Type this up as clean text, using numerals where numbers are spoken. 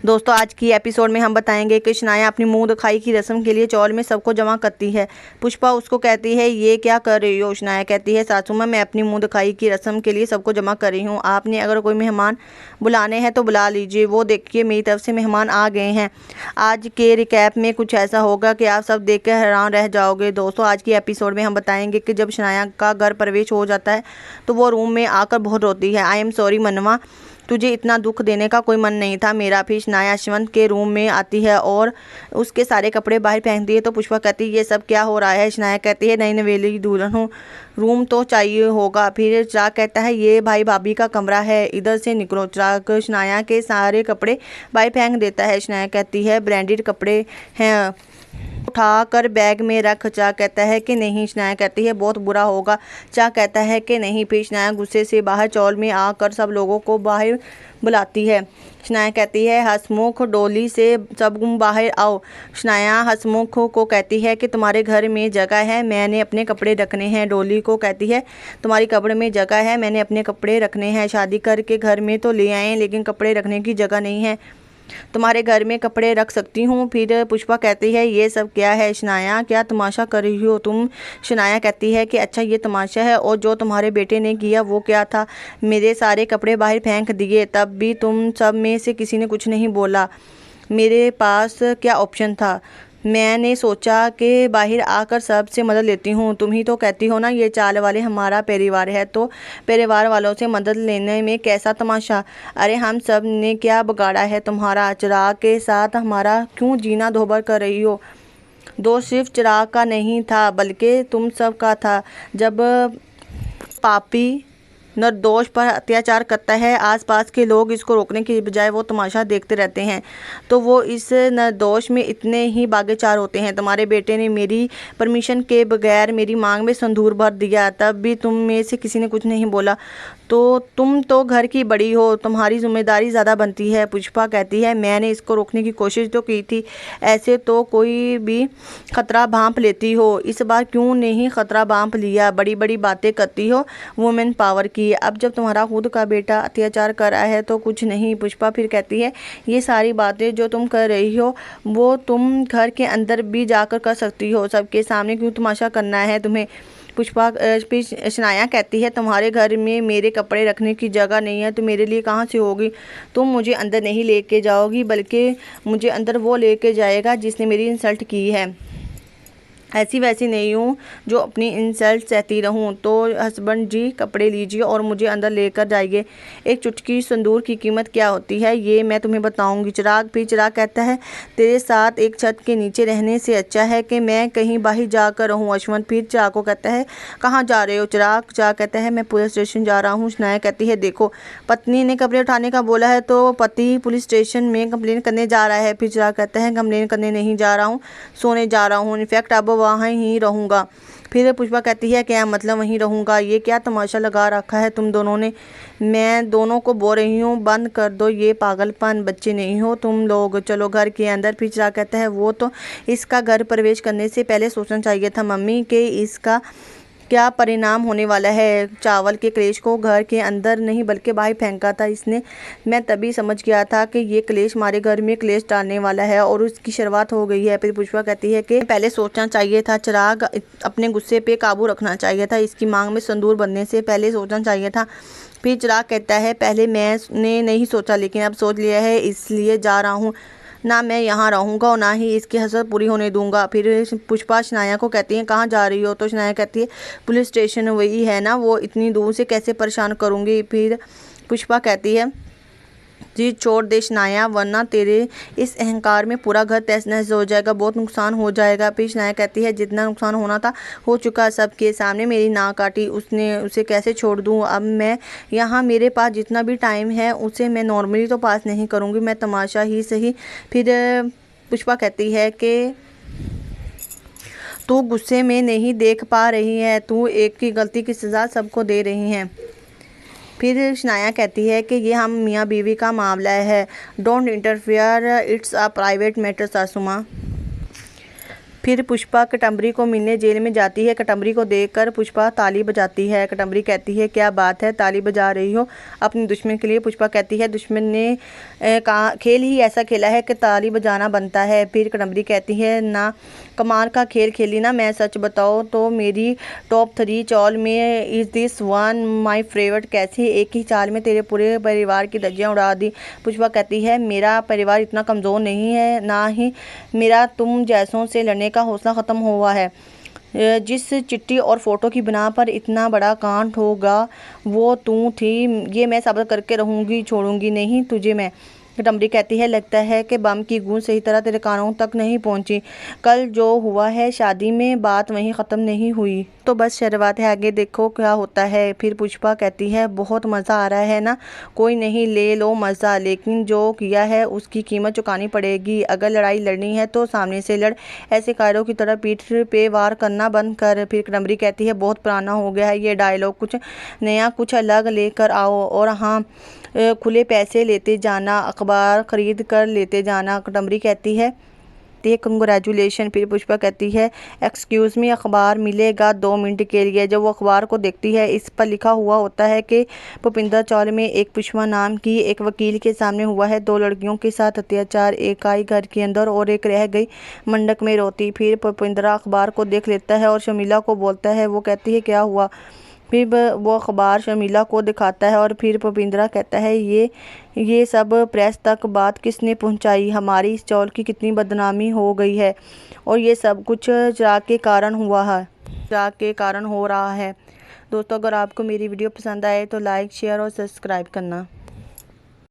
दोस्तों आज की एपिसोड में हम बताएंगे कि शनाया अपनी मुंह दिखाई की रस्म के लिए चौल में सबको जमा करती है। पुष्पा उसको कहती है ये क्या कर रही हो। शनाया कहती है सासू माँ मैं अपनी मुंह दिखाई की रस्म के लिए सबको जमा कर रही हूँ। आपने अगर कोई मेहमान बुलाने हैं तो बुला लीजिए। वो देखिए मेरी तरफ से मेहमान आ गए हैं। आज के रिकैप में कुछ ऐसा होगा कि आप सब देख कर हैरान रह जाओगे। दोस्तों आज की एपिसोड में हम बताएंगे कि जब शनाया का घर प्रवेश हो जाता है तो वो रूम में आकर बहुत रोती है। आई एम सॉरी मनवा, तुझे इतना दुख देने का कोई मन नहीं था मेरा भी। शनाया यशवंत के रूम में आती है और उसके सारे कपड़े बाहर फेंकती है तो पुष्पा कहती है ये सब क्या हो रहा है। शनाया कहती है नई नवेली दुल्हन हूँ, रूम तो चाहिए होगा। फिर चिराग कहता है ये भाई भाभी का कमरा है, इधर से निकलो। चिराग शनाया के सारे कपड़े बाहर फेंक देता है। शनाया कहती है ब्रांडेड कपड़े हैं, उठा कर बैग में रख। चा कहता है कि नहीं। शनाया कहती है बहुत बुरा होगा। चा कहता है कि नहीं। फिर शनाया गुस्से से बाहर चौल में आकर सब लोगों को बाहर बुलाती है। शनाया कहती है हसमुख डोली से सब बाहर आओ। शनाया हसमुख को कहती है कि तुम्हारे घर में जगह है, मैंने अपने कपड़े रखने हैं। डोली को कहती है तुम्हारी कपड़े में जगह है, मैंने अपने कपड़े रखने हैं। शादी करके घर में तो ले आए लेकिन कपड़े रखने की जगह नहीं है, तुम्हारे घर में कपड़े रख सकती हूँ। फिर पुष्पा कहती है ये सब क्या है शनाया, क्या तमाशा कर रही हो तुम। शनाया कहती है कि अच्छा ये तमाशा है, और जो तुम्हारे बेटे ने किया वो क्या था। मेरे सारे कपड़े बाहर फेंक दिए, तब भी तुम सब में से किसी ने कुछ नहीं बोला। मेरे पास क्या ऑप्शन था। मैंने सोचा कि बाहर आकर सबसे मदद लेती हूँ। तुम ही तो कहती हो ना ये चाल वाले हमारा परिवार है, तो परिवार वालों से मदद लेने में कैसा तमाशा। अरे हम सब ने क्या बिगाड़ा है तुम्हारा। चिराग के साथ हमारा क्यों जीना धोबर कर रही हो। दोष सिर्फ चिराग का नहीं था बल्कि तुम सब का था। जब पापी निर्दोष पर अत्याचार करता है, आसपास के लोग इसको रोकने की बजाय वो तमाशा देखते रहते हैं, तो वो इस निर्दोष में इतने ही बागेचार होते हैं। तुम्हारे बेटे ने मेरी परमिशन के बगैर मेरी मांग में संदूर भर दिया, तब भी तुम में से किसी ने कुछ नहीं बोला। तो तुम तो घर की बड़ी हो, तुम्हारी जिम्मेदारी ज़्यादा बनती है। पुष्पा कहती है मैंने इसको रोकने की कोशिश तो की थी, ऐसे तो कोई भी खतरा भांप लेती हो, इस बार क्यों नहीं खतरा भांप लिया। बड़ी बड़ी बातें करती हो वुमेन पावर की, अब जब तुम्हारा खुद का बेटा अत्याचार कर रहा है तो कुछ नहीं। पुष्पा फिर कहती है ये सारी बातें जो तुम कर रही हो वो तुम घर के अंदर भी जाकर कर सकती हो, सबके सामने क्यों तमाशा करना है तुम्हें। पुष्पा शनाया कहती है तुम्हारे घर में मेरे कपड़े रखने की जगह नहीं है तो मेरे लिए कहाँ से होगी। तुम मुझे अंदर नहीं लेके जाओगी बल्कि मुझे अंदर वो लेके जाएगा जिसने मेरी इंसल्ट की है। ऐसी वैसी नहीं हूँ जो अपनी इंसल्ट सहती रहूँ। तो हस्बैंड जी कपड़े लीजिए और मुझे अंदर लेकर जाइए। एक चुटकी संदूर की कीमत क्या होती है ये मैं तुम्हें बताऊँगी। फिर चिराग कहता है तेरे साथ एक छत के नीचे रहने से अच्छा है कि मैं कहीं बाहर जाकर रहूँ। यशवंत फिर चिराग को कहता है कहाँ जा रहे हो। चिराग कहता है मैं पुलिस स्टेशन जा रहा हूँ। शनाया कहती है देखो पत्नी ने कपड़े उठाने का बोला है तो पति पुलिस स्टेशन में कंप्लेन करने जा रहा है। फिर चिराग कहता है कंप्लेन करने नहीं जा रहा हूँ, सोने जा रहा हूँ। इनफैक्ट अब वहाँ ही रहूँगा। फिर पुष्पा कहती है क्या मतलब वहीं रहूँगा, ये क्या तमाशा लगा रखा है तुम दोनों ने। मैं दोनों को बोल रही हूँ बंद कर दो ये पागलपन, बच्चे नहीं हो तुम लोग, चलो घर के अंदर। फिर चिराग कहता है वो तो इसका घर प्रवेश करने से पहले सोचना चाहिए था मम्मी कि इसका क्या परिणाम होने वाला है। चावल के क्लेश को घर के अंदर नहीं बल्कि बाहर फेंका था इसने। मैं तभी समझ गया था कि ये क्लेश हमारे घर में क्लेश डालने वाला है और उसकी शुरुआत हो गई है। फिर पुष्पा कहती है कि पहले सोचना चाहिए था। चिराग अपने गुस्से पे काबू रखना चाहिए था, इसकी मांग में संदूर बनने से पहले सोचना चाहिए था। फिर चिराग कहता है पहले मैंने नहीं सोचा लेकिन अब सोच लिया है, इसलिए जा रहा हूँ। ना मैं यहाँ रहूँगा और ना ही इसकी हसरत पूरी होने दूंगा। फिर पुष्पा शनाया को कहती है कहाँ जा रही हो। तो शनाया कहती है पुलिस स्टेशन वही है ना, वो इतनी दूर से कैसे परेशान करूँगी। फिर पुष्पा कहती है जी छोड़ दे शनाया वरना तेरे इस अहंकार में पूरा घर तहस नहस हो जाएगा, बहुत नुकसान हो जाएगा। फिर शनाया कहती है जितना नुकसान होना था हो चुका, सबके सामने मेरी नाक काटी उसने, उसे कैसे छोड़ दूँ। अब मैं यहाँ मेरे पास जितना भी टाइम है उसे मैं नॉर्मली तो पास नहीं करूँगी, मैं तमाशा ही सही। फिर पुष्पा कहती है कि तू गुस्से में नहीं देख पा रही है, तू एक की गलती की सज़ा सबको दे रही है। फिर शनाया कहती है कि ये हम मियाँ बीवी का मामला है, don't interfere, it's a private matter सासू माँ। फिर पुष्पा कटम्बरी को मिलने जेल में जाती है। कटम्बरी को देखकर पुष्पा ताली बजाती है। कटम्बरी कहती है क्या बात है, ताली बजा रही हो अपने दुश्मन के लिए। पुष्पा कहती है दुश्मन ने खेल ही ऐसा खेला है कि ताली बजाना बनता है। फिर कटम्बरी कहती है ना कमाल का खेल खेली ना। मैं सच बताओ तो मेरी टॉप 3 चाल में is this one my favourite. कैसे एक ही चाल में तेरे पूरे परिवार की धज्जियां उड़ा दी। पुष्पा कहती है मेरा परिवार इतना कमज़ोर नहीं है, ना ही मेरा तुम जैसों से लड़ने का हौसला ख़त्म हुआ है। जिस चिट्ठी और फ़ोटो की बिना पर इतना बड़ा कांड होगा वो तू थी। ये मैं साबित करके रहूँगी, छोड़ूंगी नहीं तुझे मैं। कटम्बरी कहती है लगता है कि बम की गूंज सही तरह तेरे कानों तक नहीं पहुंची। कल जो हुआ है शादी में बात वहीं ख़त्म नहीं हुई, तो बस शुरुआत है, आगे देखो क्या होता है। फिर पुष्पा कहती है बहुत मज़ा आ रहा है ना। कोई नहीं, ले लो मज़ा, लेकिन जो किया है उसकी कीमत चुकानी पड़ेगी। अगर लड़ाई लड़नी है तो सामने से लड़, ऐसे कायरों की तरह पीठ पे वार करना बंद कर। फिर कटम्बरी कहती है बहुत पुराना हो गया है ये डायलॉग, कुछ नया कुछ अलग लेकर आओ। और हाँ, खुले पैसे लेते जाना, अखबार ख़रीद कर लेते जाना। कटम्बरी कहती है कंग्रेचुलेशन। फिर पुष्पा कहती है एक्सक्यूज़ मी, अखबार मिलेगा 2 मिनट के लिए। जब वो अखबार को देखती है इस पर लिखा हुआ होता है कि भूपिंदर चौल में एक पुष्पा नाम की एक वकील के सामने हुआ है 2 लड़कियों के साथ अत्याचार। एक आई घर के अंदर और एक रह गई मंडक में रोती। फिर भूपिंदर अखबार को देख लेता है और शर्मिला को बोलता है। वो कहती है क्या हुआ। फिर वो अखबार शर्मिला को दिखाता है और फिर भूपिंदर कहता है ये सब प्रेस तक बात किसने पहुंचाई। हमारी इस चौल की कितनी बदनामी हो गई है और ये सब कुछ चिराग के कारण हुआ है, चिराग के कारण हो रहा है। दोस्तों अगर आपको मेरी वीडियो पसंद आए तो लाइक शेयर और सब्सक्राइब करना।